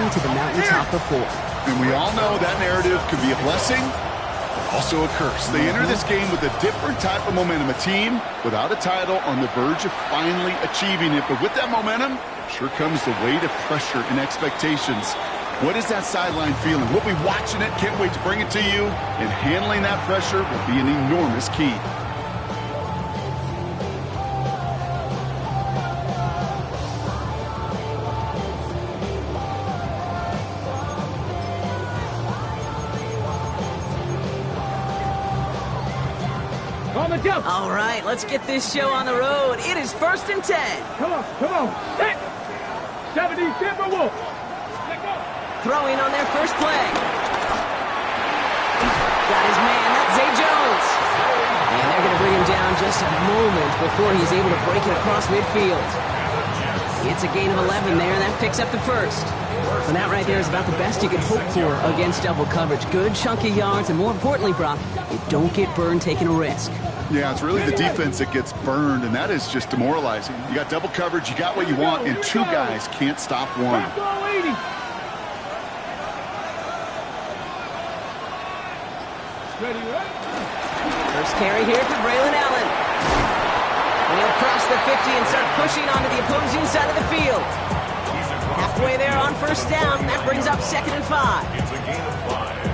getting to the mountaintop before. And we all know that narrative can be a blessing, but also a curse. They enter this game with a different type of momentum. A team without a title on the verge of finally achieving it. But with that momentum, sure comes the weight of pressure and expectations. What is that sideline feeling? We'll be watching it. Can't wait to bring it to you. And handling that pressure will be an enormous key. All right, let's get this show on the road. It is 1st and 10. Come on. Hit. 70 Timberwolves. Throwing on their first play. Got his man, that's Zay Jones. And they're going to bring him down just a moment before he's able to break it across midfield. It's a gain of 11 there, and that picks up the first. And that right there is about the best you could hope for against double coverage. Good chunky yards, and more importantly, Brock, you don't get burned taking a risk. Yeah, it's really the defense that gets burned, and that is just demoralizing. You got double coverage, you got what you want, and two guys can't stop one. First carry here for Braylon Allen. And he'll cross the 50 and start pushing onto the opposing side of the field. Halfway there on first down, that brings up 2nd and 5.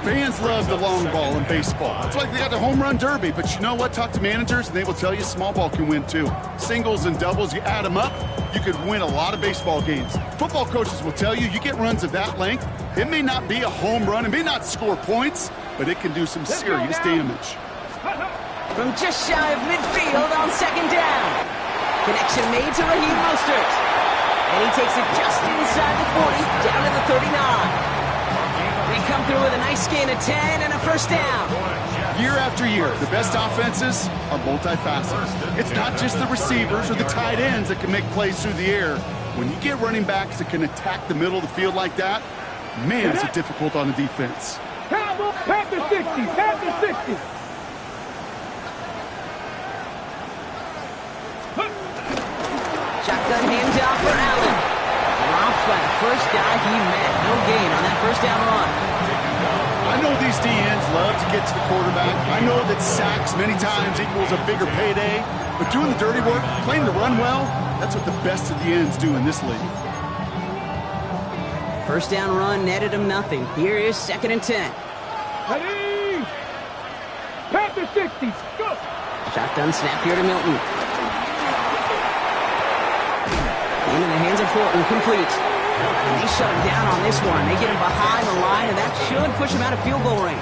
Fans love the long ball in baseball. It's like they got the home run derby, but you know what? Talk to managers, and they will tell you small ball can win too. Singles and doubles, you add them up, you could win a lot of baseball games. Football coaches will tell you, you get runs of that length, it may not be a home run, it may not score points, but it can do some serious damage. From just shy of midfield on 2nd down. Connection made to Raheem Mostert. And he takes it just inside the 40, down to the 39. They come through with a nice gain of 10 and a first down. Year after year, the best offenses are multifaceted. It's not just the receivers or the tight ends that can make plays through the air. When you get running backs that can attack the middle of the field like that, man, is it difficult on the defense. Past the 60, past the 60. Shotgun handoff for Allen. Drops by the first guy he met. No gain on that first down run. I know these DNs love to get to the quarterback. I know that sacks many times equals a bigger payday. But doing the dirty work, playing the run well, that's what the best of the ends do in this league. First down run netted him nothing. Here is 2nd and 10. Ready? Past the 60. Go. Shotgun snap here to Milton. Into the hands of Horton, complete. And they shut him down on this one. They get him behind the line, and that should push him out of field goal range.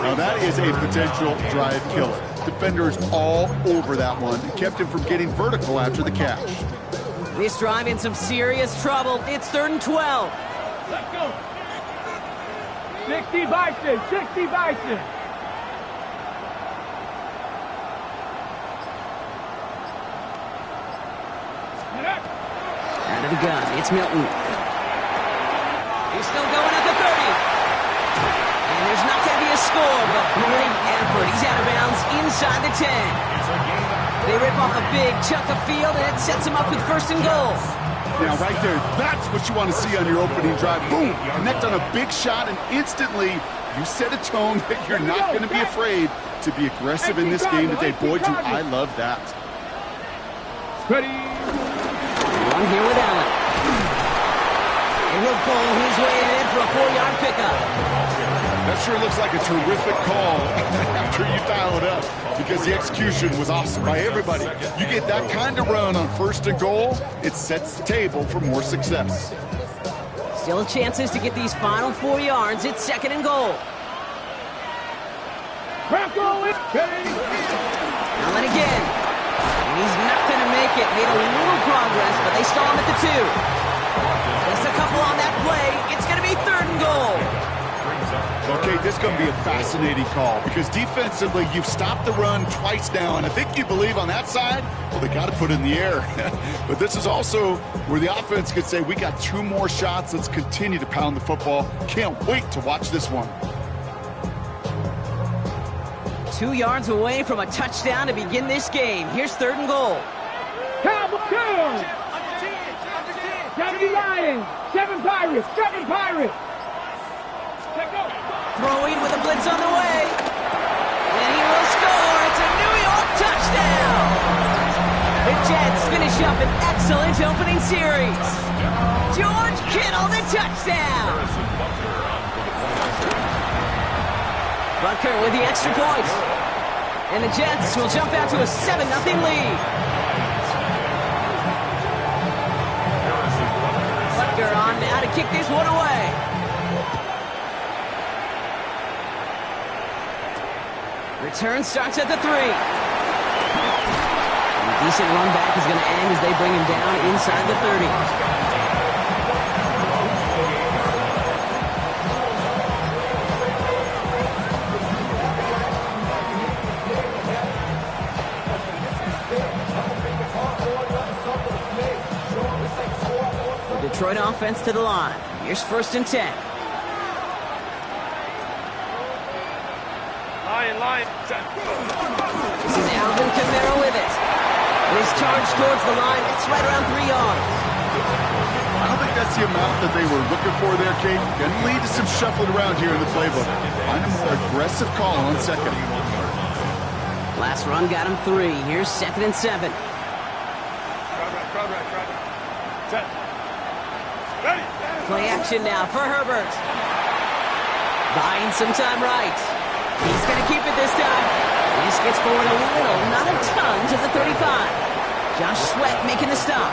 Now that is a potential drive killer. Defenders all over that one. It kept him from getting vertical after the catch. This drive in some serious trouble. It's 3rd and 12. Let's go. 60 Bison, 60 Bison. Out of the gun, it's Milton. He's still going at the 30. And there's not going to be a score, but great effort. He's out of bounds inside the 10. They rip off a big chunk of field, and it sets him up with 1st and goal. Now, right there, that's what you want to see on your opening drive. Boom! Connect on a big shot, and instantly you set a tone that you're not going to be afraid to be aggressive in this game today. Boy, do I love that. Ready? One here with Allen. And he'll bowl his way in for a 4-yard pickup. That sure looks like a terrific call after you dial it up, because the execution was awesome by everybody. You get that kind of run on 1st and goal, it sets the table for more success. Still chances to get these final 4 yards. It's 2nd and goal. Allen again. And he's not going to make it. Made a little progress, but they stall him at the 2. Just a couple on that play. It's going to be 3rd and goal. Okay, this is going to be a fascinating call, because defensively, you've stopped the run twice now, and I think you believe on that side, well, they got to put it in the air. But this is also where the offense could say, we got 2 more shots. Let's continue to pound the football. Can't wait to watch this one. 2 yards away from a touchdown to begin this game. Here's 3rd and goal. 70 Lions, 7 Pirates, 7 Pirates. Let go. Throwing with a blitz on the way. And he will score. It's a New York touchdown. The Jets finish up an excellent opening series. George Kittle, the touchdown. Butker with the extra point. And the Jets will jump out to a 7-0 lead. Butker on now to kick this one away. Return starts at the 3. And a decent run back is going to end as they bring him down inside the 30. Detroit offense to the line. Here's 1st and 10. Lion. This is Alvin Kamara with it. His charge towards the line. It's right around 3 yards. I don't think that's the amount that they were looking for there, Kate. Can lead to some shuffling around here in the playbook. Find a more aggressive call on 2nd. Last run got him 3. Here's 2nd and 7. Set. Ready. Play action now for Herbert. Buying some time right. He's going to keep it this time. This gets forward a little, not a ton, to the 35. Josh Sweat making the stop.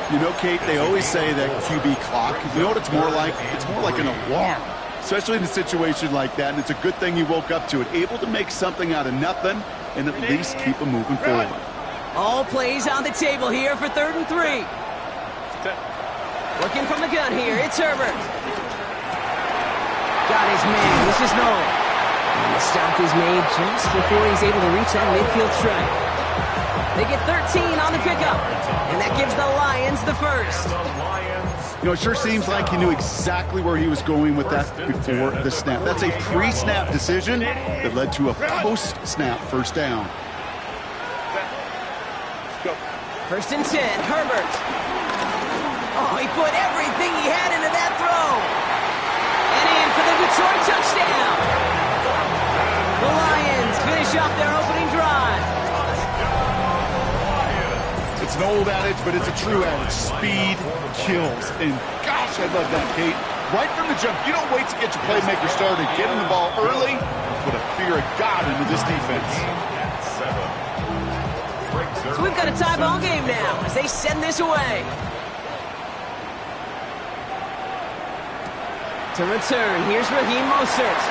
You know, Kate, they always say that QB clock, you know what it's more like? It's more like an alarm, especially in a situation like that, and it's a good thing you woke up to it. Able to make something out of nothing and at least keep them moving forward. All plays on the table here for 3rd and 3. Looking from the gun here, it's Herbert. Got his man, this is Noel. And the stop is made just before he's able to reach that midfield strike. They get 13 on the pickup, and that gives the Lions the 1st. You know, it sure seems like he knew exactly where he was going with that before the snap. That's a pre-snap decision that led to a post-snap 1st down. 1st and 10, Herbert. Oh, he put everything he had into that throw. And in for the Detroit touchdown. The Lions finish off their opening drive. It's an old adage, but it's a true adage. Speed kills. And gosh, I love that, Kate. Right from the jump, you don't wait to get your playmaker started. Get him the ball early and put a fear of God into this defense. So we've got a tie ball game now as they send this away. To return, here's Raheem Mostert.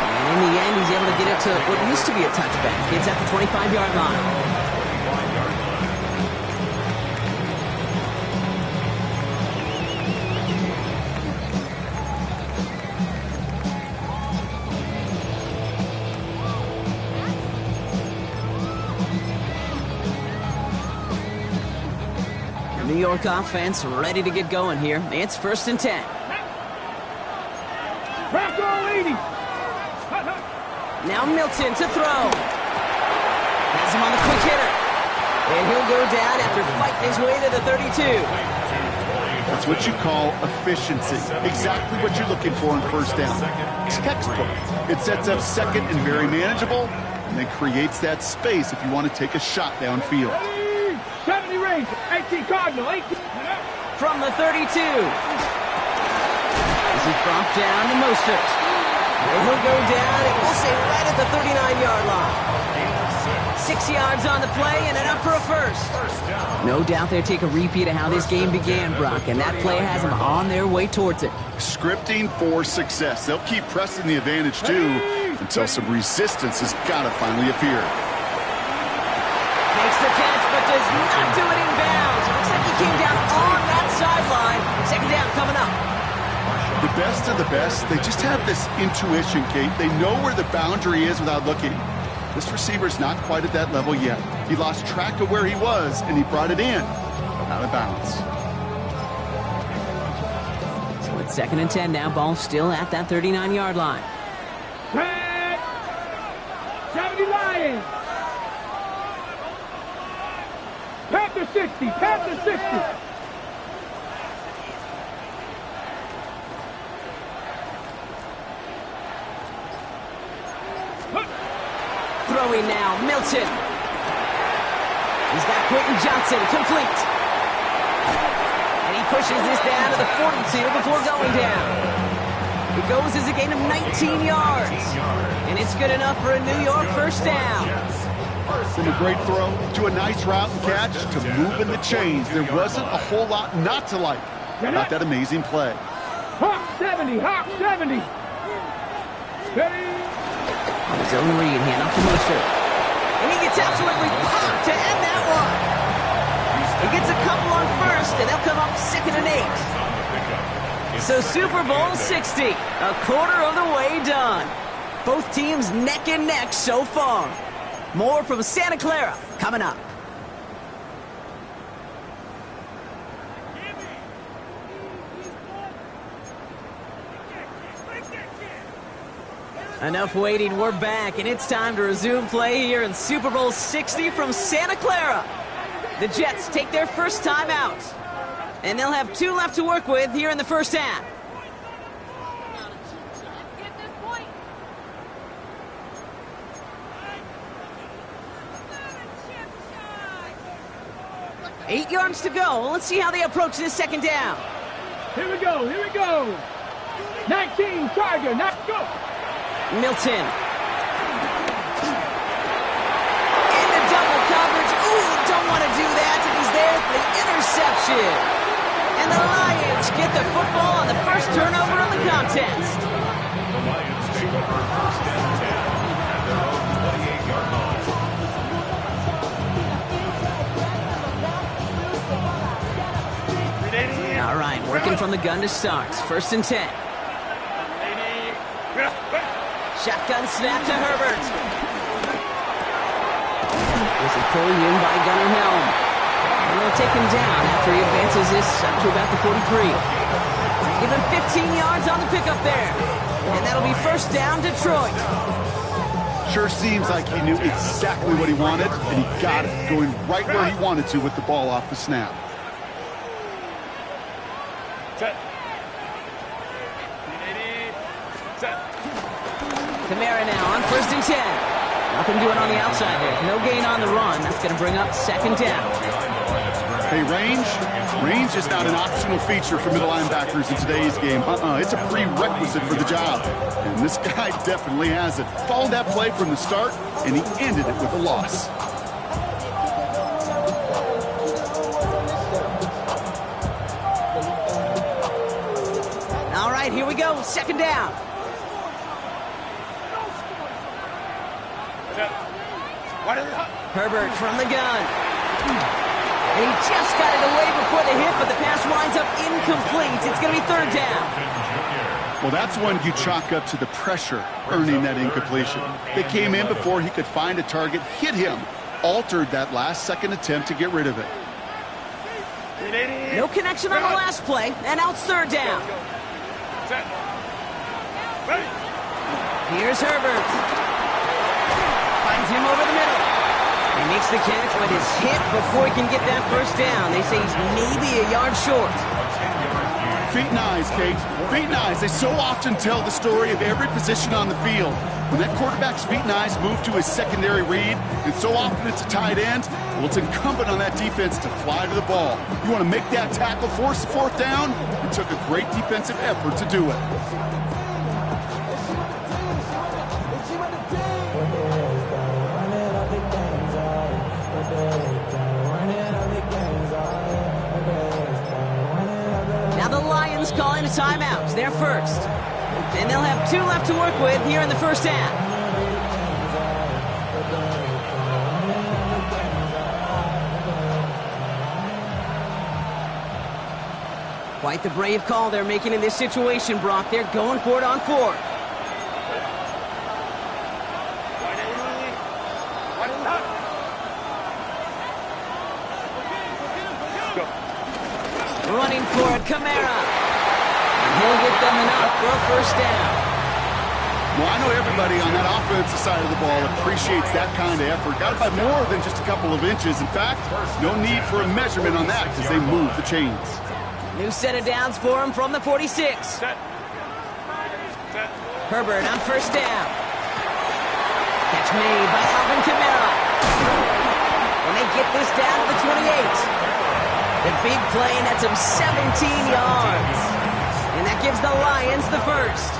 And in the end, he's able to get it to what used to be a touchback. It's at the 25-yard line. The New York offense ready to get going here. It's 1st and 10. Now Milton to throw. Has him on the quick hitter. And he'll go down after fighting his way to the 32. That's what you call efficiency. Exactly what you're looking for in 1st down. Textbook. It sets up 2nd and very manageable, and then creates that space if you want to take a shot downfield. 70 range, 18 Cardinal, 18. From the 32. This is brought down to Mostert. And he'll go down, and we'll say right at the 39-yard line. 6 yards on the play, and enough for a 1st. No doubt they'll take a repeat of how this game began, Brock, and that play has them on their way towards it. Scripting for success. They'll keep pressing the advantage, too, until some resistance has got to finally appear. Makes the catch, but does not do it in bounds. It looks like he came down on that sideline. 2nd down coming up. The best of the best, they just have this intuition, Kate. They know where the boundary is without looking. This receiver's not quite at that level yet. He lost track of where he was, and he brought it in, but out of bounds. So it's 2nd and 10 now. Ball still at that 39-yard line. Red, 70 Lions. Panthers 60. Panther 60. Throwing now, Milton. He's got Quentin Johnson, complete. And he pushes this down to the 42 before going down. It goes as a gain of 19 yards. And it's good enough for a New York first down. From a great throw to a nice route and catch to moving the chains, there wasn't a whole lot not to like about that amazing play. Hawk 70. Hawk 70. Ready? Zone read, hand off to Mostert. And he gets absolutely popped to end that one. He gets a couple on first, and they'll come up 2nd and 8. So Super Bowl 60, a quarter of the way done. Both teams neck and neck so far. More from Santa Clara coming up. Enough waiting, we're back, and it's time to resume play here in Super Bowl 60 from Santa Clara. The Jets take their first time out, and they'll have 2 left to work with here in the first half. Eight yards to go. Let's see how they approach this second down. Here we go. Here we go. 19 Charger. Now go. Milton. Into double coverage. Ooh, don't want to do that. And he's there for the interception. And the Lions get the football on the first turnover of the contest. The Lions take over 1st and 10 at their own 28-yard line. All right, working from the gun to start. 1st and 10. Shotgun snap to Herbert. This is pulled in by Gunnar Helm. And they'll take him down after he advances this up to about the 43. Give him 15 yards on the pickup there. And that'll be first down, Detroit. Sure seems like he knew exactly what he wanted, and he got it, going right where he wanted to with the ball off the snap. Kamara now on 1st and 10. Nothing doing on the outside there. No gain on the run. That's going to bring up 2nd down. Hey, range is not an optional feature for middle linebackers in today's game. It's a prerequisite for the job. And this guy definitely has it. Followed that play from the start, and he ended it with a loss. All right, here we go. 2nd down. Herbert from the gun. And he just got it away before the hit, but the pass winds up incomplete. It's going to be 3rd down. Well, that's one you chalk up to the pressure earning that incompletion. They came in before he could find a target, hit him, altered that last-second attempt to get rid of it. No connection on the last play, and now it's 3rd down. Here's Herbert. Finds him over the middle. He makes the catch, but is hit before he can get that first down. They say he's maybe a yard short. Feet and eyes, Kate. Feet and eyes. They so often tell the story of every position on the field. When that quarterback's feet and eyes move to his secondary read, and so often it's a tight end, well, it's incumbent on that defense to fly to the ball. You want to make that tackle, force 4th down? It took a great defensive effort to do it. Calling a timeout. They're first. And they'll have 2 left to work with here in the first half. Quite the brave call they're making in this situation, Brock. They're going for it on 4th. Running for it, Kamara. And he'll get them enough for a first down. Well, I know everybody on that offensive side of the ball appreciates that kind of effort. Got it by more than just a couple of inches. In fact, no need for a measurement on that because they move the chains. New set of downs for him from the 46. Set. Herbert on first down. Catch made by Alvin Kamara. And they get this down to the 28. The big play nets him 17 yards. And that gives the Lions the first.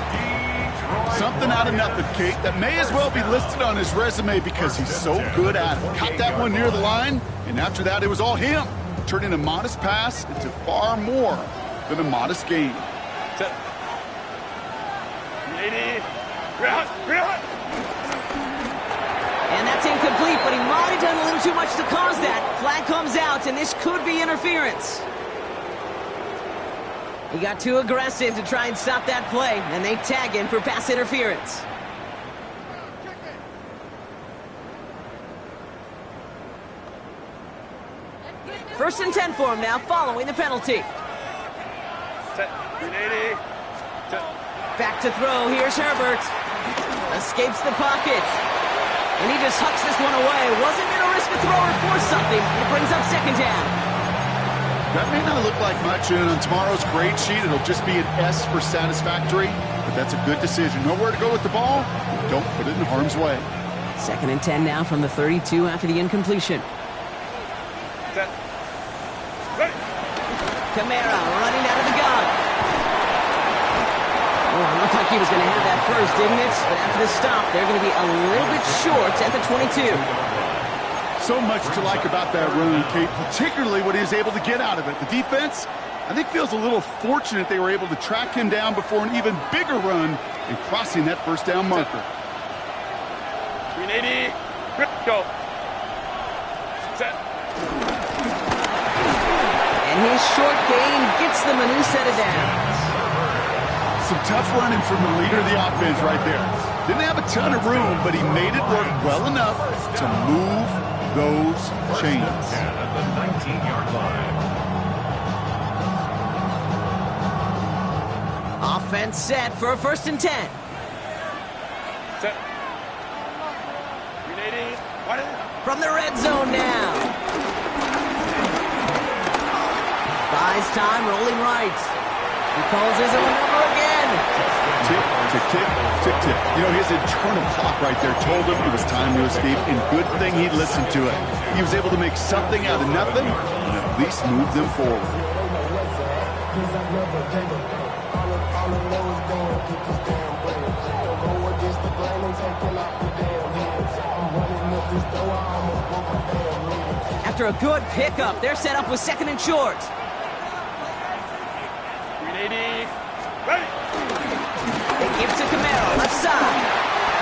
Something out of nothing, Kate, that may as well be listed on his resume because he's so good at it. Caught that one near the line, and after that, it was all him. Turning a modest pass into far more than a modest gain. Set. 80. And that's incomplete, but he might have done a little too much to cause that. Flag comes out, and this could be interference. He got too aggressive to try and stop that play, and they tag him for pass interference. First and 10 for him now, following the penalty. Set. 80. Set. Back to throw, here's Herbert. Escapes the pocket. And he just hucks this one away. Wasn't going to risk a throw or force something. It brings up second down. That may not look like much, and on tomorrow's grade sheet, it'll just be an S for satisfactory, but that's a good decision. Nowhere to go with the ball, don't put it in harm's way. Second and 10 now from the 32 after the incompletion. Set. Ready. Kamara running out of the gun. Oh, it looked like he was going to have that first, didn't it? But after the stop, they're going to be a little bit short at the 22. So much to like about that run, Kate, particularly what he was able to get out of it. The defense, I think, feels a little fortunate they were able to track him down before an even bigger run and crossing that first down marker. 380. Go. Set. And his short gain gets them a new set of downs. Some tough running from the leader of the offense right there. Didn't have a ton of room, but he made it work well enough to move those chains. At the 19-yard line. Offense set for a first and 10. Set. 380. From the red zone now. Buys time, rolling right. He calls his own number again. Tick, tick, tick, tick, tick. You know, his internal clock right there told him it was time to escape, and good thing he listened to it. He was able to make something out of nothing and at least move them forward. After a good pickup, they're set up with second and short. 380. Ready. They give to Kamara, left side.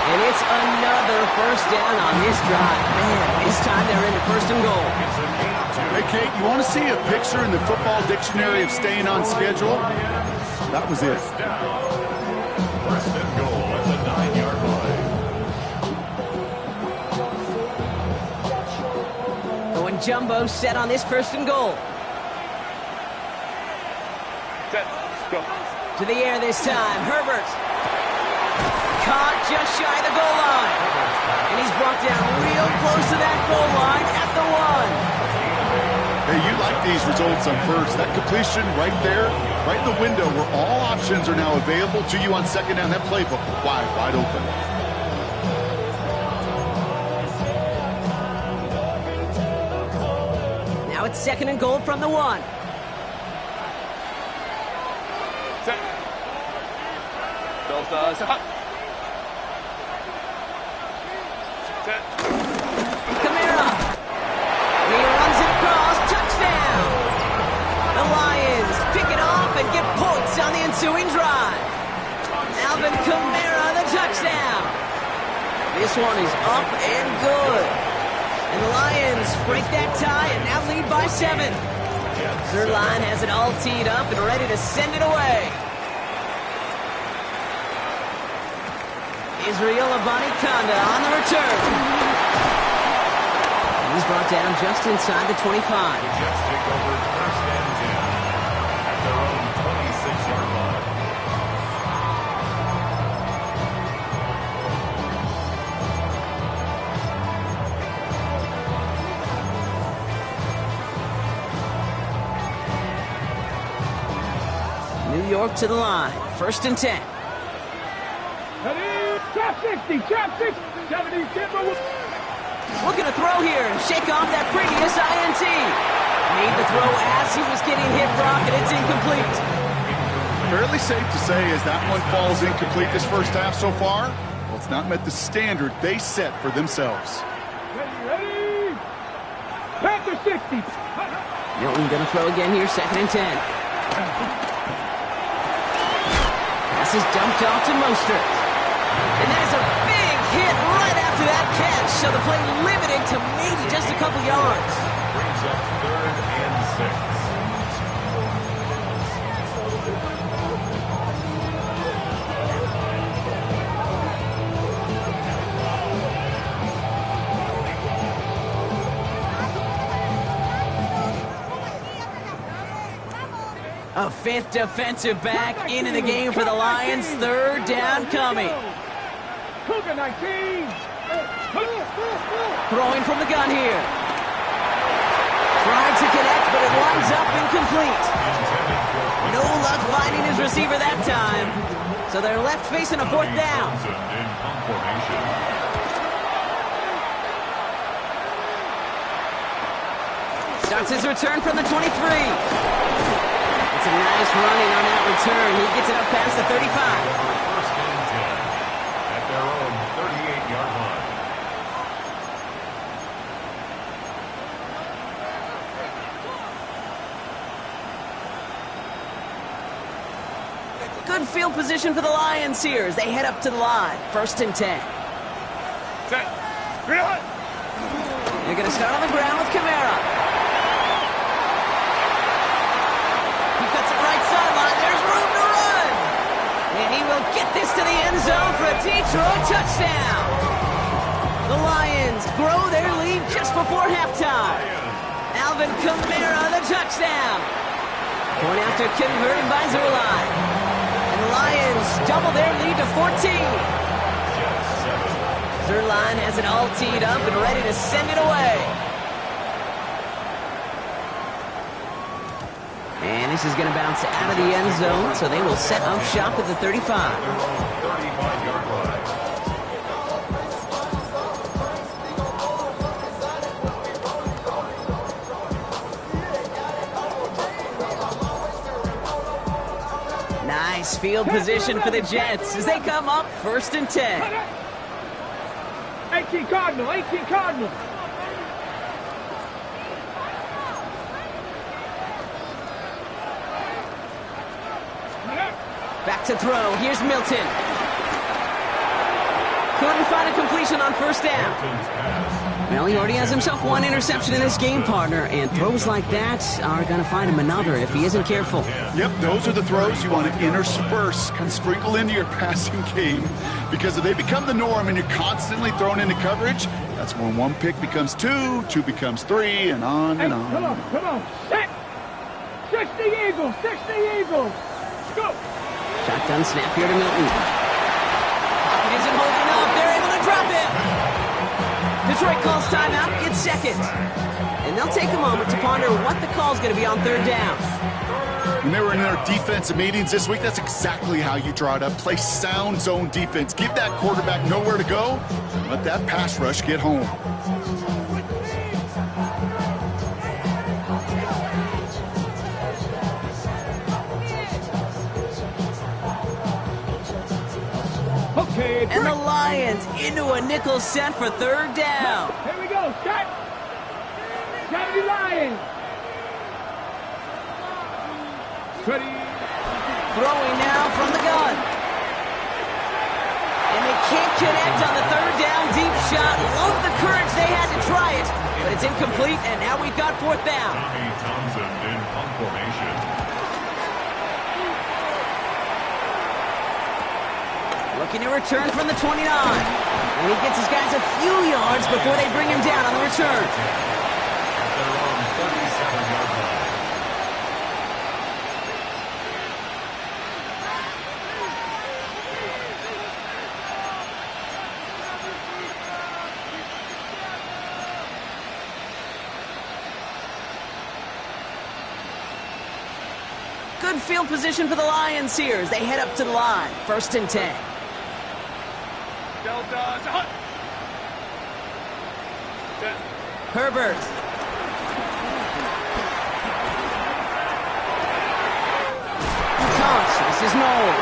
And it's another first down on this drive. Man, this time they're into first and goal. Hey, Kate, you want to see a picture in the football dictionary of staying on schedule? That was it. First and goal at the 9-yard line. Going jumbo set on this first and goal. Set. Go. To the air this time, Herbert. Caught just shy of the goal line. And he's brought down real close to that goal line at the 1. Hey, you like these results on first. That completion right there, right in the window where all options are now available to you on second down. That playbook wide open. Now it's second and goal from the 1. Set. Delta. Set. Kamara. And he runs it across. Touchdown. The Lions pick it off and get points on the ensuing drive. Alvin Kamara, the touchdown. This one is up and good. And the Lions break that tie and now lead by 7. Zerline has it all teed up and ready to send it away. Israel Abanikanda on the return. He's brought down just inside the 25. Jets take over first and 10 at their own 26-yard line. New York to the line. 1st and 10. Ready? Trap 60, trap 60, 70, Timberwolves. Looking to throw here and shake off that previous INT. Made the throw as he was getting hit, Brock, and it's incomplete. Fairly safe to say as that one falls incomplete this first half so far, well, it's not met the standard they set for themselves. Ready? Panther 60. Milton gonna throw again here, 2nd and 10. Pass is dumped off to Mostert. And there's a big hit right after that catch, so the play limited to maybe just a couple yards. Brings up 3rd and 6. A 5th defensive back into the game for the Lions. 3rd down coming. Cougar 19. Throwing from the gun here. Trying to connect, but it winds up incomplete. No luck finding his receiver that time. So they're left facing a 4th down. Starts his return from the 23. It's a nice running on that return. He gets it up past the 35. 1st and 10 at their own 38-yard line. Good field position for the Lions here as they head up to the line. 1st and 10. Set. Reload. They're going to start on the ground with Kamara. There's room to run. And he will get this to the end zone for a Detroit touchdown. The Lions grow their lead just before halftime. Alvin Kamara, the touchdown. Point after converted by Zerline. And the Lions double their lead to 14. Zerline has it all teed up and ready to send it away. And this is going to bounce out of the end zone, so they will set up shop at the 35. 35-yard line. Nice field position for the Jets as they come up 1st and 10. 18 Cardinal, 18 Cardinal. Back to throw. Here's Milton. Couldn't find a completion on 1st down. Well, he already has himself one interception in this game, partner, and throws like that are going to find him another if he isn't careful. Yep, those are the throws you want to intersperse, kind of sprinkle into your passing game, because if they become the norm and you're constantly thrown into coverage, that's when 1 pick becomes 2, 2 becomes 3, and on and on. Come on. Set. 60 Eagles, 60 Eagles. Go. Shotgun snap here to Milton. Pocket isn't holding up. They're able to drop it. Detroit calls timeout. It's 2nd. And they'll take a moment to ponder what the call's going to be on 3rd down. When they were in their defensive meetings this week, that's exactly how you draw it up. Play sound zone defense. Give that quarterback nowhere to go. Let that pass rush get home. And the Lions into a nickel set for 3rd down. Here we go. Shot. 70 Lions. Ready. Throwing now from the gun. And they can't connect on the 3rd down deep shot. Love the courage they had to try it, but it's incomplete, and now we've got 4th down. Tommy Townsend in punt formation. Looking to return from the 29. And he gets his guys a few yards before they bring him down on the return. At their own 37-yard line. Good field position for the Lions here as they head up to the line. 1st and 10. Herbert. This is Noel.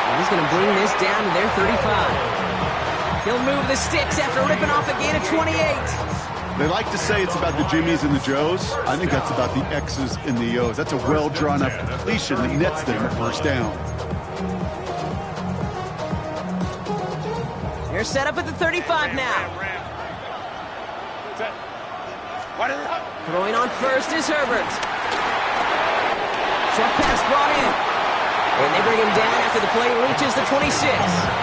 And he's going to bring this down to their 35. He'll move the sticks after ripping off a gain of 28. They like to say it's about the Jimmies and the Joes. I think that's about the X's and the O's. That's a well-drawn-up completion that nets them a 1st down. They're set up at the 35 now. Throwing on 1st is Herbert. Short pass brought in. And they bring him down after the play reaches the 26.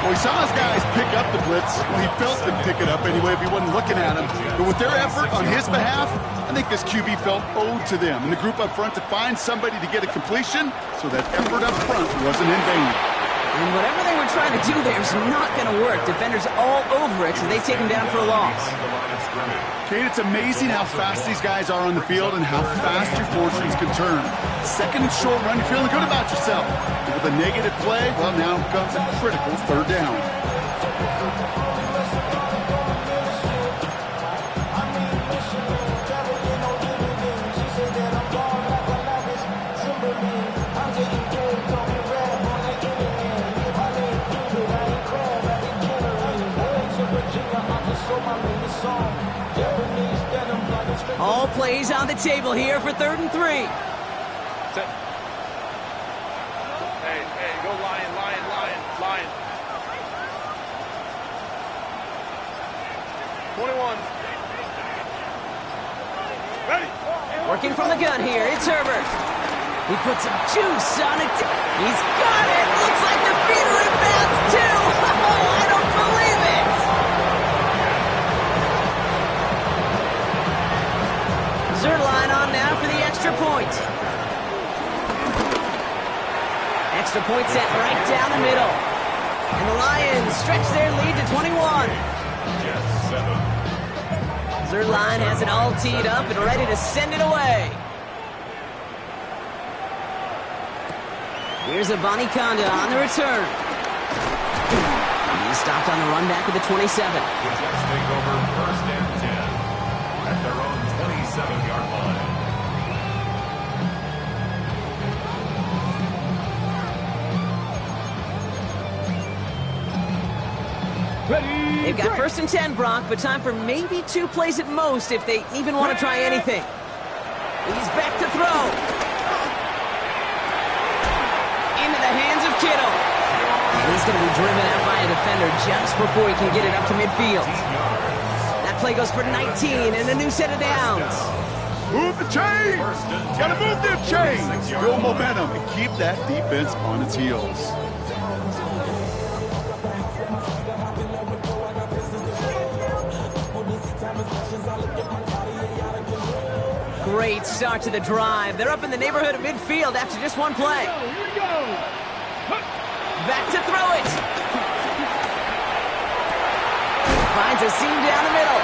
Well, we saw his guys pick up the blitz. Well, he felt them pick it up anyway if he wasn't looking at him. But with their effort on his behalf, I think this QB felt owed to them and the group up front to find somebody to get a completion, so that effort up front wasn't in vain. And whatever they were trying to do there is not going to work. Defenders all over it, so they take him down for a loss. Kate, it's amazing how fast these guys are on the field and how fast your fortunes can turn. 2nd and short run, you're feeling good about yourself. But with a negative play, well, now comes a critical 3rd down. All plays on the table here for 3rd and 3. Hey, go Lion. 21. Ready. Working from the gun here, it's Herbert. He puts some juice on it. He's got it. Looks like the feet are in bounds too. Oh, I don't believe it. Zerline on now for the extra point. Extra point set right down the middle. And the Lions stretch their lead to 21. Jets 7. Zerline has it all teed up and ready to send it away. Here's a Bonnie Conda on the return. He stopped on the run back at the 27. The Jets take over 1st and 10 at their own 27-yard line. They've got 1st and 10, Brock, but time for maybe 2 plays at most if they even want to try anything. He's back to throw. Into the hands of Kittle. And he's going to be driven out by a defender just before he can get it up to midfield. That play goes for 19 and a new set of downs. Move the chains! Gotta move them chains! Build momentum and keep that defense on its heels. Great start to the drive. They're up in the neighborhood of midfield after just 1 play. Here we go. Back to throw it. Finds a seam down the middle.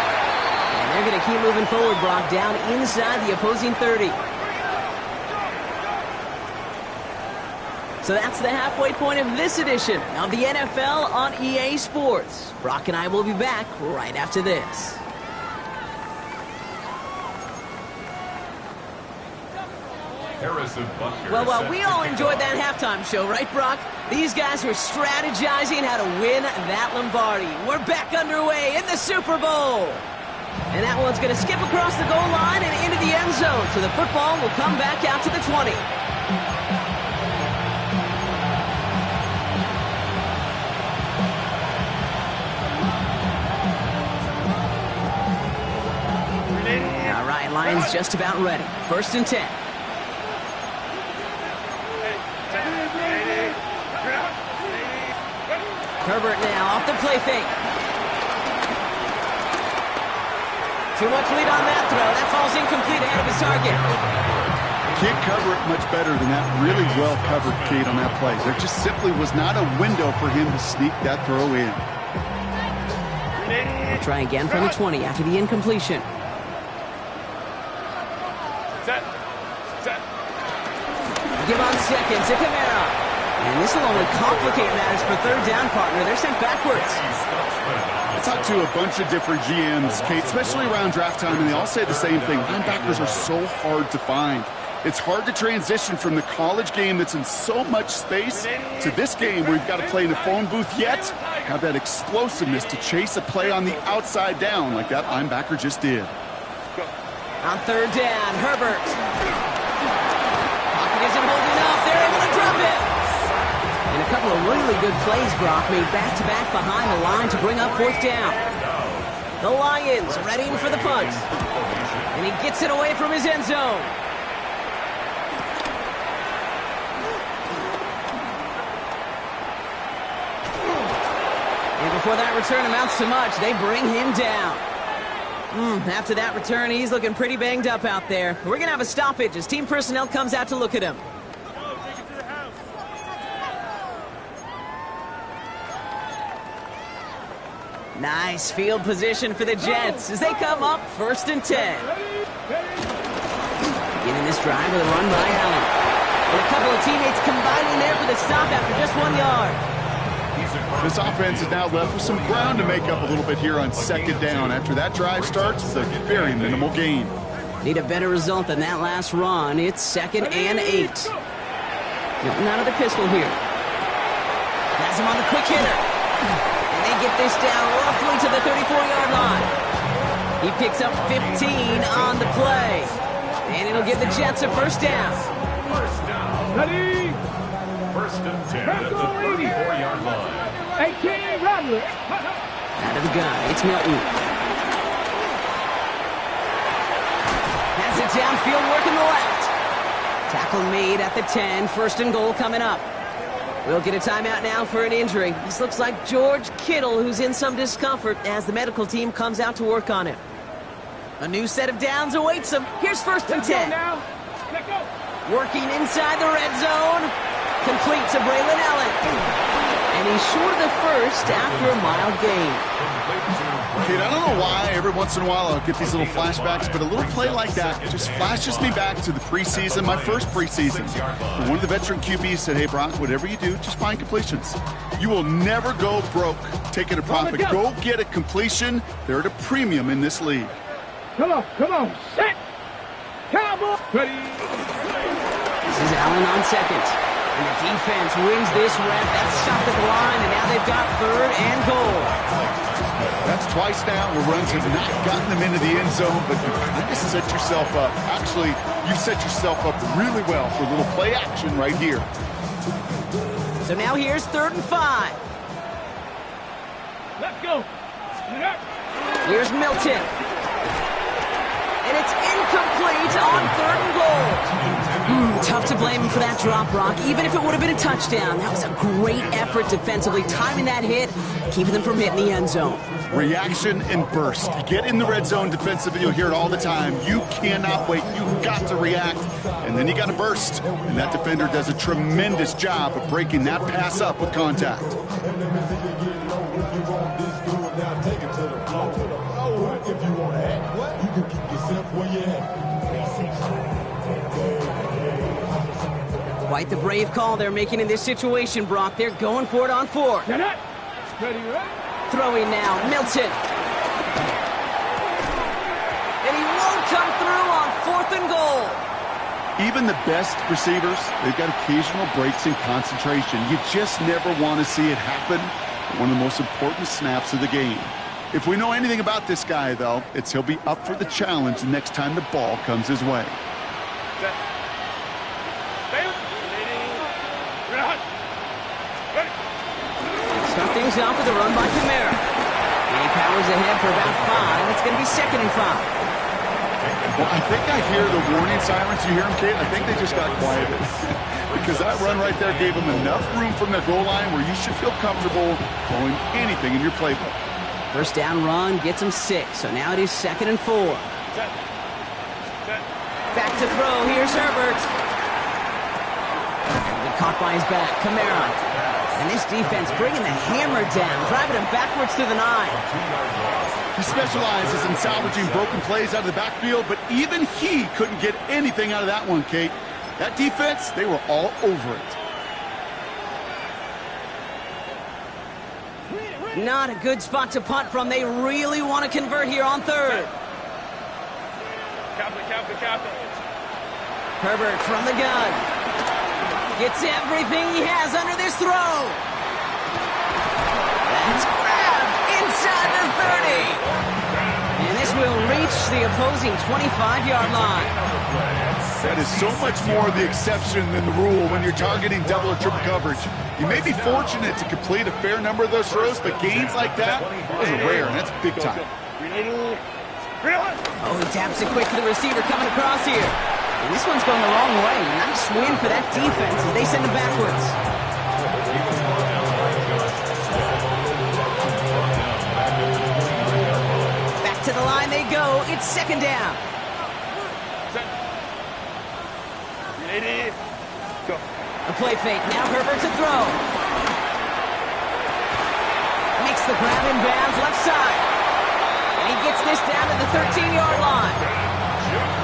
And they're going to keep moving forward, Brock, down inside the opposing 30. So that's the halfway point of this edition of the NFL on EA Sports. Brock and I will be back right after this. Well, while we all enjoyed that halftime show, right, Brock? These guys were strategizing how to win that Lombardi. We're back underway in the Super Bowl. And that one's going to skip across the goal line and into the end zone. So the football will come back out to the 20. All right, Lions just about ready. 1st and 10. Herbert now off the play fake. Too much lead on that throw. That falls incomplete ahead of his target. Can't cover it much better than that really well-covered Kate on that play. There just simply was not a window for him to sneak that throw in. We'll try again from the 20 after the incompletion. second to Kamara. And this will only complicate matters for third down, partner. They're sent backwards. I talked to a bunch of different GMs, Kate, especially around draft time, and they all say the same thing. Linebackers are so hard to find. It's hard to transition from the college game that's in so much space to this game where you've got to play in a phone booth, yet have that explosiveness to chase a play on the outside down like that linebacker just did. On third down, Herbert. Pocket isn't holding up. They're able to drop it. And a couple of really good plays, Brock, made back-to-back behind the line to bring up fourth down. The Lions readying for the punt. And he gets it away from his end zone. And before that return amounts to much, they bring him down. After that return, he's looking pretty banged up out there. We're going to have a stoppage as team personnel comes out to look at him. Nice field position for the Jets as they come up 1st and 10. Beginning this drive with a run by Allen. And a couple of teammates combining there for the stop after just 1 yard. This offense is now left with some ground to make up a little bit here on second down. After that drive starts, it's a very minimal gain. Need a better result than that last run. It's 2nd and 8. Getting out of the pistol here. Has him on the quick hitter. And they get this down roughly to the 34-yard line. He picks up 15 on the play. And it'll give the Jets a first down. Ready? 1st and 10 at the 34-yard line. 18, Rattler. Out of the gun, it's Milton. Has it downfield, working the left. Tackle made at the 10, 1st and goal coming up. We'll get a timeout now for an injury. This looks like George Kittle, who's in some discomfort as the medical team comes out to work on it. A new set of downs awaits him. Here's 1st and 10. Working inside the red zone. Complete to Braylon Allen. And he's short of the first after a mild gain. Kid, I don't know why every once in a while I'll get these little flashbacks, but a little play like that just flashes me back to the preseason, my first preseason. And one of the veteran QBs said, hey, Brock, whatever you do, just find completions. You will never go broke taking a profit. Go get a completion. They're at a premium in this league. Come on, set. Cowboy. Ready. This is Allen on second. And the defense wins this rep. That's stopped at the line, and now they've got 3rd and goal. That's twice now where runs have not gotten them into the end zone, but you kind of set yourself up. Actually, you set yourself up really well for a little play action right here. So now here's 3rd and 5. Let's go. Here's Milton. And it's incomplete on 3rd and goal. Tough to blame him for that drop, Brock, even if it would have been a touchdown. That was a great effort defensively, timing that hit, keeping them from hitting the end zone. Reaction and burst. You get in the red zone defensively, you'll hear it all the time. You cannot wait. You've got to react, and then you got to burst. And that defender does a tremendous job of breaking that pass up with contact. Quite the brave call they're making in this situation, Brock. They're going for it on 4th. Throwing now, Milton. And he won't come through on 4th and goal. Even the best receivers, they've got occasional breaks in concentration. You just never want to see it happen. One of the most important snaps of the game. If we know anything about this guy, though, it's he'll be up for the challenge the next time the ball comes his way. Start things off with a run by Kamara. And he powers ahead for about 5. It's going to be 2nd and 5. Well, I think I hear the warning sirens. You hear them, Kate? I think they just got quieted. Because that run right there gave them enough room from their goal line where you should feel comfortable calling anything in your playbook. First down run gets him 6. So now it is 2nd and 4. Back to throw. Here's Herbert. Caught by his back. Kamara. And this defense bringing the hammer down, driving him backwards to the 9. He specializes in salvaging broken plays out of the backfield, but even he couldn't get anything out of that one, Kate. That defense, they were all over it. Not a good spot to punt from. They really want to convert here on third. Herbert from the gun. Gets everything he has under this throw. That's grabbed inside the 30. And this will reach the opposing 25-yard line. That is so much more the exception than the rule when you're targeting double or triple coverage. You may be fortunate to complete a fair number of those throws, but gains like that, those are rare, and that's big time. Oh, he taps it quick to the receiver coming across here. And this one's going the wrong way. Nice win for that defense as they send him backwards. Back to the line they go. It's second down. A play fake. Now Herbert to throw. Makes the grab in bounds left side. And he gets this down to the 13-yard line.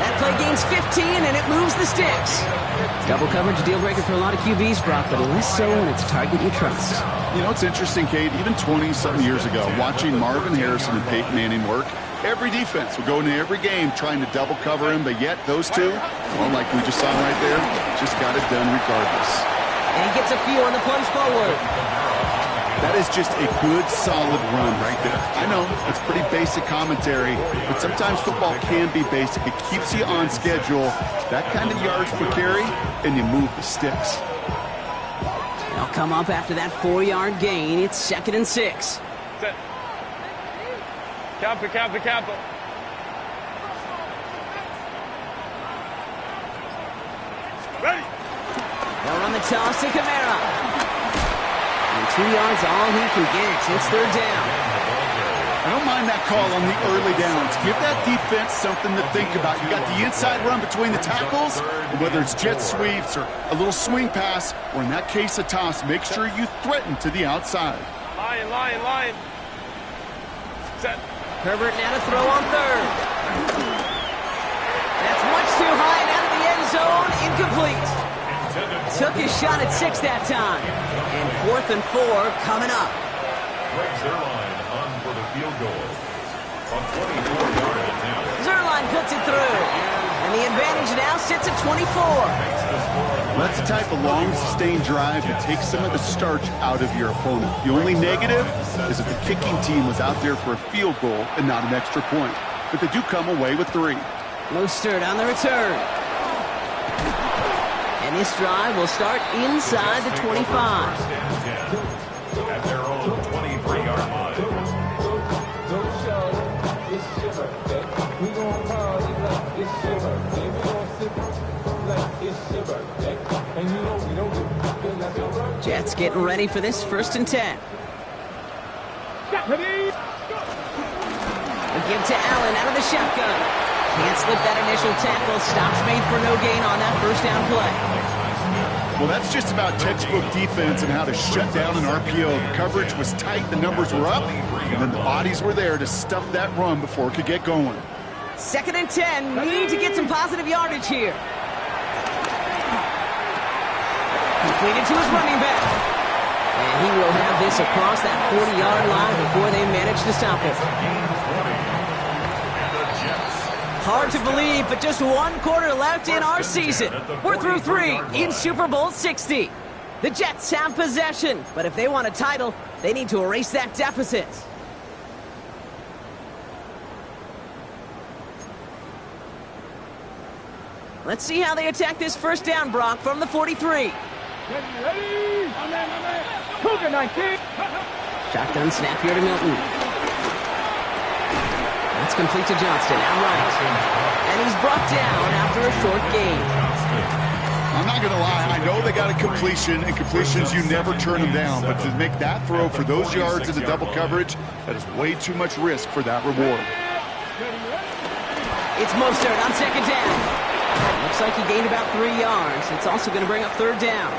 That play gains 15, and it moves the sticks. Double coverage deal breaker for a lot of QBs, Brock, but less so when it's a target you trust. You know, it's interesting, Kate, even 20-something years ago, watching Marvin Harrison and Peyton Manning work, every defense would go into every game trying to double cover him, but yet those two, well, like we just saw right there, just got it done regardless. And he gets a few on the plunge forward. That is just a good, solid run right there. I know, it's pretty basic commentary, but sometimes football can be basic. It keeps you on schedule, that kind of yards per carry, and you move the sticks. They'll come up after that 4-yard gain. It's 2nd and 6. Set. Campo. Ready. They'll run the toss to Kamara. And 2 yards, all he can get. It's third down. I don't mind that call on the early downs. Give that defense something to think about. You got the inside run between the tackles, and whether it's jet sweeps or a little swing pass, or in that case a toss, make sure you threaten to the outside. Lion. Set. Herbert now to throw on third. That's much too high and out of the end zone. Incomplete. Took his shot at 6 that time. And 4th and 4 coming up. Zerline on for the field goal. On 24-yard attempt. Zerline puts it through. And the advantage now sits at 24. That's the type of long, sustained drive that takes some of the starch out of your opponent. The only negative is if the kicking team was out there for a field goal and not an extra point. But they do come away with 3. Mostert on the return. And this drive will start inside the 25. At their own 23-yard line. Jets getting ready for this 1st and 10. A give to Allen out of the shotgun. Can't slip that initial tackle. Stops made for no gain on that 1st down play. Well, that's just about textbook defense and how to shut down an RPO. The coverage was tight, the numbers were up, and then the bodies were there to stuff that run before it could get going. 2nd and 10. Need to get some positive yardage here. Completed to his running back. And he will have this across that 40-yard line before they manage to stop it. Hard to believe, but just 1 quarter left in our season. We're through 3 in Super Bowl 60. The Jets have possession, but if they want a title, they need to erase that deficit. Let's see how they attack this 1st down, Brock, from the 43. Ready. Cougar 19. Shotgun snap here to Milton. That's complete to Johnston, outright. And he's brought down after a short gain. I'm not going to lie, I know they got a completion, and completions, you never turn them down. But to make that throw for those yards in the double coverage, that is way too much risk for that reward. It's Mostert on 2nd down. Looks like he gained about 3 yards. It's also going to bring up 3rd down.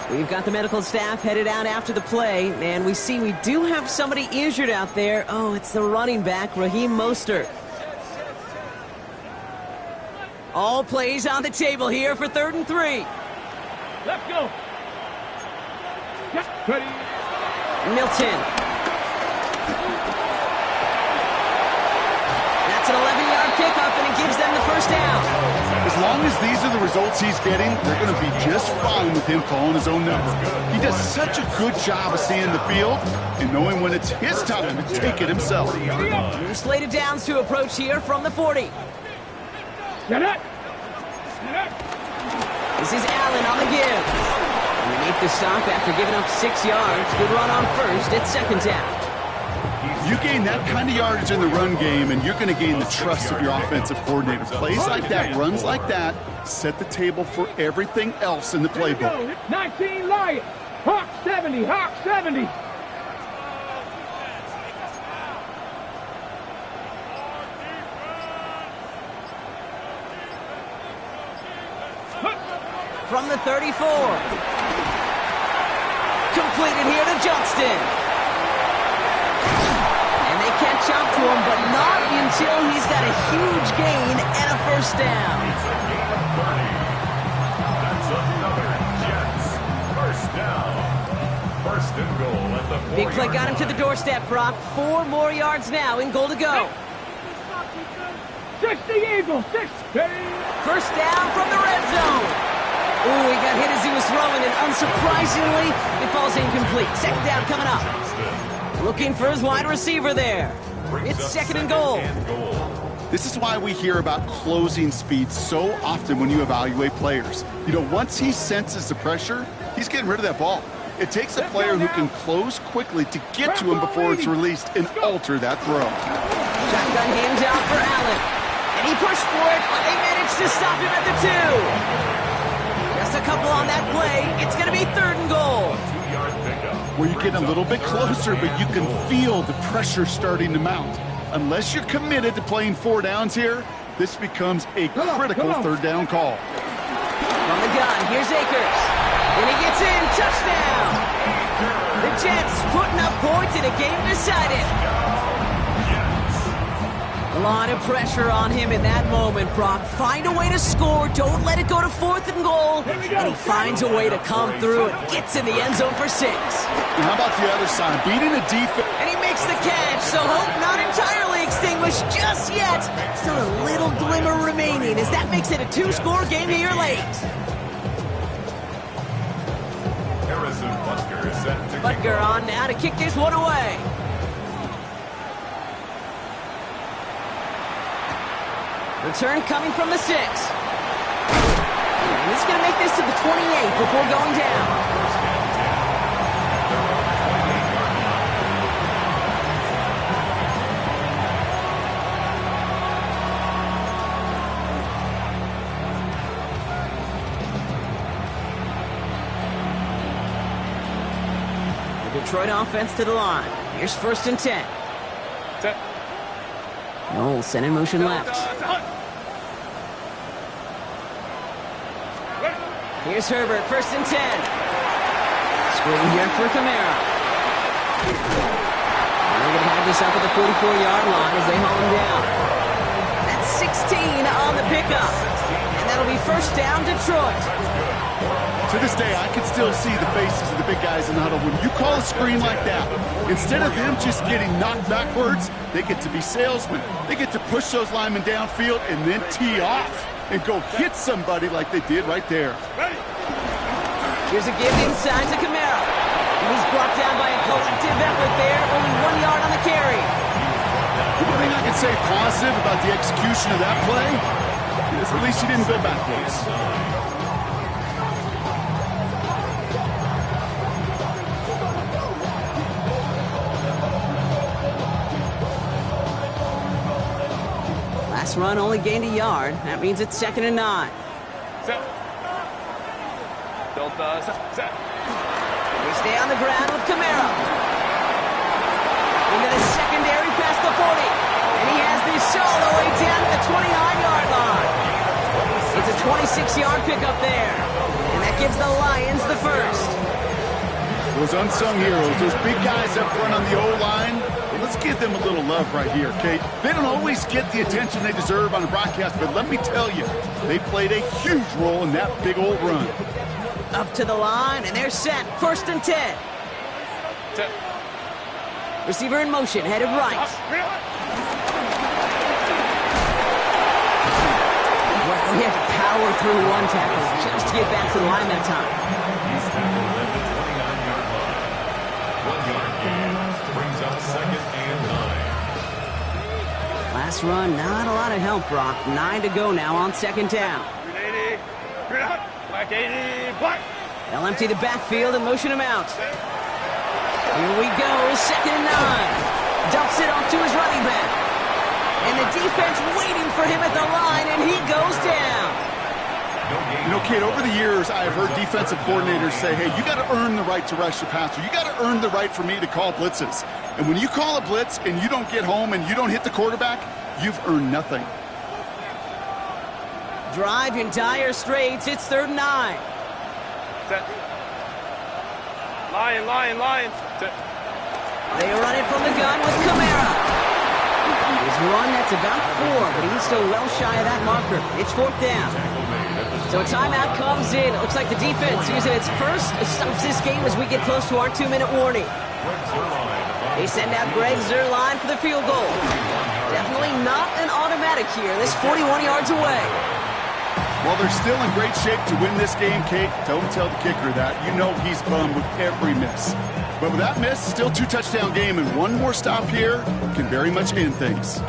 We've got the medical staff headed out after the play, and we see we do have somebody injured out there. Oh, it's the running back, Raheem Mostert. All plays on the table here for 3rd and 3. Let's go. Ready. Milton. That's an 11-yard pickup, and it gives them the first down. As long as these are the results he's getting, they're going to be just fine with him calling his own number. He does such a good job of seeing the field and knowing when it's his time to take it himself. New slated downs to approach here from the 40. Get it. This is Allen on the give. And they make the stop after giving up 6 yards. Good run on first. It's 2nd down. You gain that kind of yardage in the run game, and you're going to gain the trust of your offensive coordinator. Plays like that, runs like that, set the table for everything else in the playbook. 19 Lions. Hawk 70. Hawk 70. From the 34. Completed here to Johnston. And they catch up to him, but not until he's got a huge gain and a first down. That's another Jets. First down. 1st and goal at the 4-yard Big play got him to the doorstep, Brock. 4 more yards now in goal to go. 60 Eagles. 60. First down from the red zone. Ooh, he got hit as he was throwing, and unsurprisingly, it falls incomplete. 2nd down coming up. Looking for his wide receiver there. It's 2nd and goal. This is why we hear about closing speed so often when you evaluate players. You know, once he senses the pressure, he's getting rid of that ball. It takes a player who can close quickly to get to him before it's released and alter that throw. Shotgun handout for Allen. And he pushed for it, but they managed to stop him at the 2. Just a couple on that play. It's going to be 3rd and goal. 2-yard pickup. Where you get a little bit closer, but you can feel the pressure starting to mount. Unless you're committed to playing 4 downs here, this becomes a critical 3rd down call. From the gun, here's Akers. And he gets in, touchdown. The Jets putting up points in a game decided. A lot of pressure on him in that moment, Brock. Find a way to score. Don't let it go to 4th and goal. And he finds a way to come through and gets in the end zone for 6. And how about the other side? Beating a defense. And he makes the catch, so hope not entirely extinguished just yet. Still a little glimmer remaining as that makes it a 2-score game here late. Harrison Butker is set to Butker on now to kick this one away. Return coming from the 6. And he's going to make this to the 28 before going down. The Detroit offense to the line. Here's 1st and 10. Set. Noel sent in motion left. Here's Herbert, 1st and 10. Screen here for Kamara. And they're going to have this up at the 44-yard line as they haul him down. That's 16 on the pickup. And that'll be 1st down, Detroit. To this day, I can still see the faces of the big guys in the huddle. When you call a screen like that, instead of them just getting knocked backwards, they get to be salesmen. They get to push those linemen downfield and then tee off and go hit somebody like they did right there. Here's a give inside to Kamara. And he's brought down by a collective effort there. Only 1 yard on the carry. The only thing I can say positive about the execution of that play is at least he didn't go backwards. Last run only gained a yard. That means it's 2nd and 9. Set. Delta. Set. They stay on the ground with Kamara. Into the secondary past the 40. And he has this all the way down to the 29-yard line. It's a 26-yard pickup there. And that gives the Lions the first. Those unsung heroes, those big guys up front on the O-line, let's let's give them a little love right here, Kate. They don't always get the attention they deserve on a broadcast, but let me tell you, they played a huge role in that big old run. Up to the line, and they're set. 1st and 10. Receiver in motion, headed right. Well, he had to power through one tackle just to get back to the line that time. He's tackled at the 29-yard line. 1-yard gain brings up 2nd and 9. Last run, not a lot of help, Brock. 9 to go now on 2nd down. Black 80, black. They'll empty the backfield and motion him out. Here we go, 2nd and 9. Dumps it off to his running back. And the defense waiting for him at the line, and he goes down. You know, Kate, over the years, I've heard defensive coordinators say, hey, you got to earn the right to rush the passer. You got to earn the right for me to call blitzes. And when you call a blitz and you don't get home and you don't hit the quarterback, you've earned nothing. Drive in dire straits. It's 3rd and 9. Set. Lion. Set. They run it from the gun with Kamara. He's run that's about 4, but he's still well shy of that marker. It's 4th down. So a timeout comes in. It looks like the defense using its first stops this game as we get close to our 2-minute warning. They send out Greg Zuerlein for the field goal. Definitely not an automatic here. This 41 yards away. Well, they're still in great shape to win this game, Kate. Don't tell the kicker that. You know he's bummed with every miss. But with that miss, still 2-touchdown game, and one more stop here can very much end things.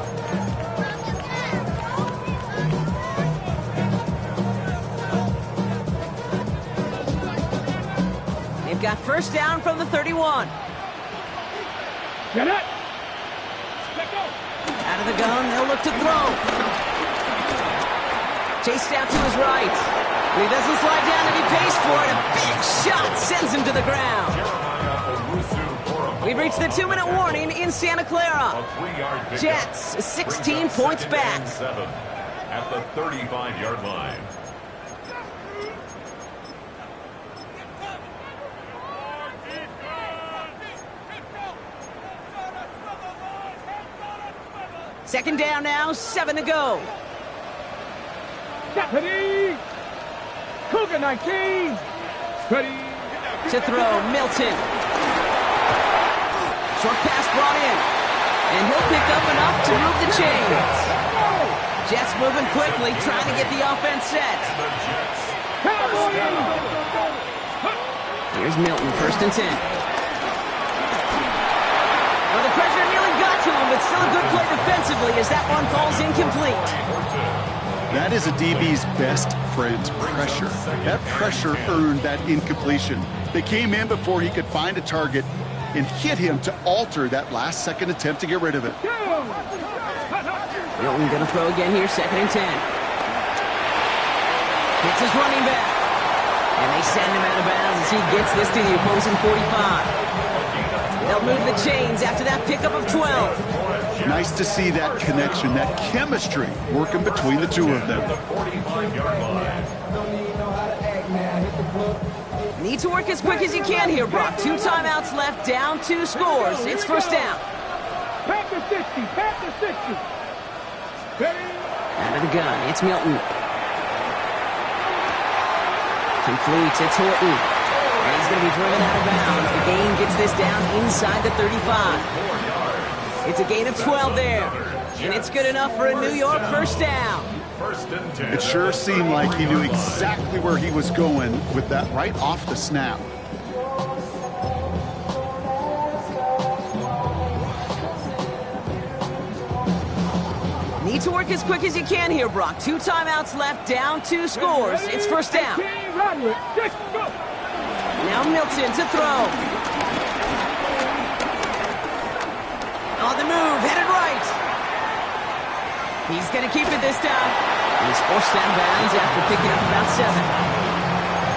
They've got 1st down from the 31. Get it. Let go. Out of the gun, they'll look to throw. Chased out to his right. And he doesn't slide down, and he pays for it. A big shot sends him to the ground. We've reached the 2-minute warning in Santa Clara. Jets 16 points back. At the 35-yard line. Second down now, 7 to go. Deputy. Cougar 19. Ready. To throw, Milton. Short pass brought in. And he'll pick up enough to move the chains. Jets moving quickly, trying to get the offense set. Here's Milton, 1st and 10. Well, the pressure nearly got to him, but still a good play defensively as that one falls incomplete. That is a DB's best friend, pressure. That pressure earned that incompletion. They came in before he could find a target and hit him to alter that last-second attempt to get rid of it. Milton gonna throw again here, 2nd and 10. Hits his running back. And they send him out of bounds as he gets this to the opposing 45. They'll move the chains after that pickup of 12. Nice to see that connection, that chemistry working between the two of them. Need to work as quick as you can here, Brock. 2 timeouts left, down 2 scores. It's 1st down. Panther 60. Panther 60. Out of the gun, it's Milton. Complete, it's Horton. And he's going to be driven out of bounds. The gain gets this down inside the 35. It's a gain of 12 there. And it's good enough for a New York 1st down. It sure seemed like he knew exactly where he was going with that right off the snap. Need to work as quick as you can here, Brock. 2 timeouts left, down 2 scores. It's 1st down. Now Milton to throw. On the move, headed right. He's going to keep it this time. And he's forced out of bounds after picking up about 7.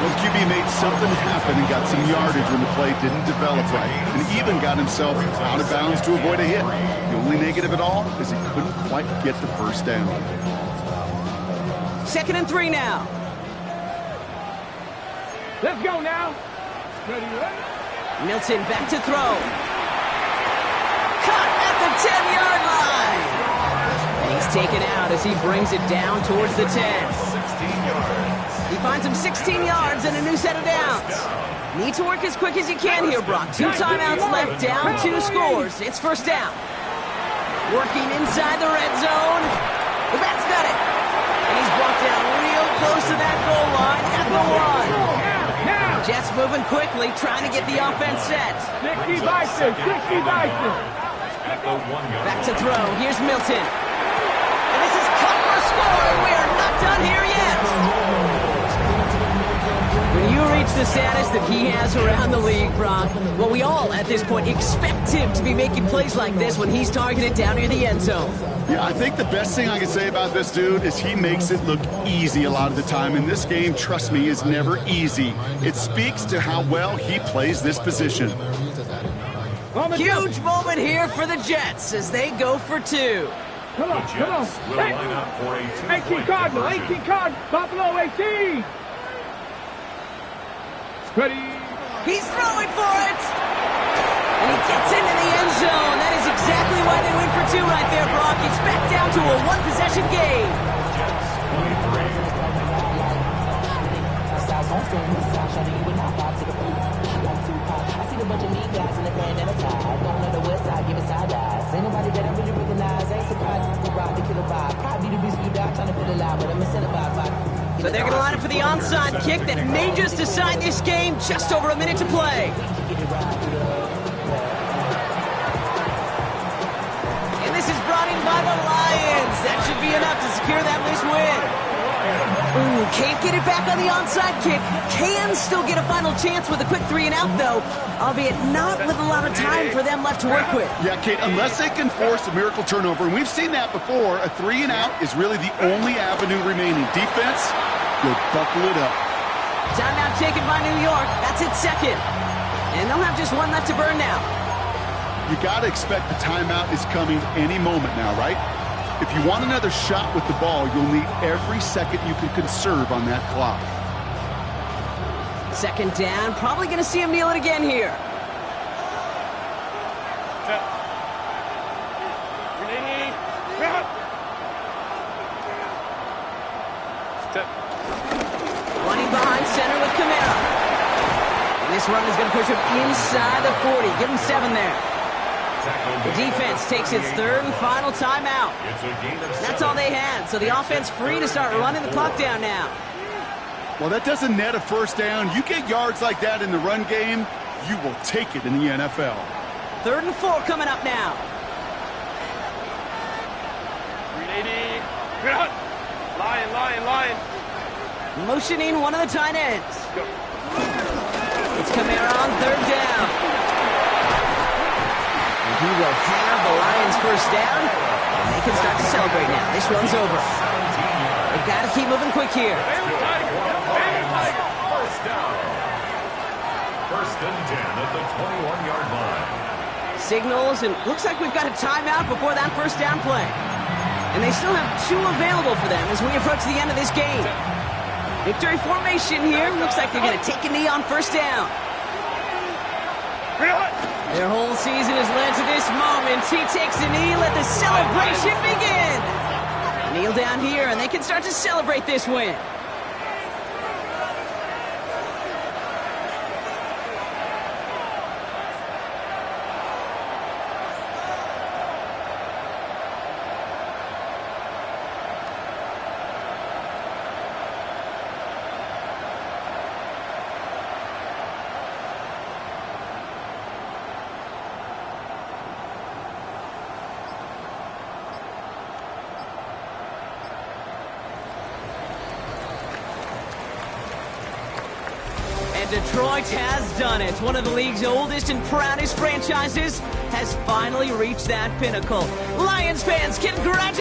Well, QB made something happen and got some yardage when the play didn't develop right, and even got himself out of bounds to avoid a hit. The only negative at all is he couldn't quite get the 1st down. 2nd and 3 now. Let's go now. Ready. Milton back to throw. Cut at the 10-yard line. And he's taken out as he brings it down towards the 10. 16 yards. He finds him 16 yards and a new set of downs. Need to work as quick as you can here, Brock. 2 timeouts left, down 2 scores. It's first down. Working inside the red zone. The Bats got it. And he's brought down real close to that goal line at the 1. Jets moving quickly, trying to get the offense set. 60 Vikings, 60 Vikings. At the 1-yard Back to throw. Here's Milton. And this is cut for a score, and we are not done here yet. When you reach the status that he has around the league, Brock, well, we all, at this point, expect him to be making plays like this when he's targeted down near the end zone. Yeah, I think the best thing I can say about this dude is he makes it look easy a lot of the time. And this game, trust me, is never easy. It speaks to how well he plays this position. Huge moment here for the Jets as they go for 2. Come on, come on. Jets will line up for a 18 2-point Cardinal, conversion. 18 Cardinal, Buffalo 18. Ready. He's throwing for it! And he gets into the end zone. That is exactly why they went for 2 right there, Brock. It's back down to a 1-possession game. Jets 23. So they're going to line up for the onside kick that may just decide this game. Just over a minute to play. And this is brought in by the Lions. That should be enough to secure that loose win. Ooh, can't get it back on the onside kick. Can still get a final chance with a quick 3-and-out, though, albeit not with a lot of time for them left to work with. Yeah, Kate, unless they can force a miracle turnover, and we've seen that before, a 3-and-out is really the only avenue remaining. Defense, you'll buckle it up. Timeout taken by New York. That's its second. And they'll have just one left to burn now. You got to expect the timeout is coming any moment now, right? If you want another shot with the ball, you'll need every second you can conserve on that clock. Second down. Probably going to see him kneel it again here. Running behind center with Kamara. And this run is going to push him inside the 40. Give him 7 there. The defense takes its third and final timeout. That's all they had, so the offense free to start running the clock down now. Well, that doesn't net a first down. You get yards like that in the run game, you will take it in the NFL. 3rd and 4 coming up now. 380. Lion. Motioning one of the tight ends. It's Kamara on 3rd down. He will have the Lions first down, and they can start to celebrate now. This one's over. They've got to keep moving quick here. First down. 1st and 10 at the 21-yard line. Signals, and looks like we've got a timeout before that first down play. And they still have 2 available for them as we approach the end of this game. Victory formation here. Looks like they're going to take a knee on first down. Their whole season has led to this moment. He takes a knee, let the celebration begin. Kneel down here, and they can start to celebrate this win. Detroit has done it. One of the league's oldest and proudest franchises has finally reached that pinnacle. Lions fans, congratulations.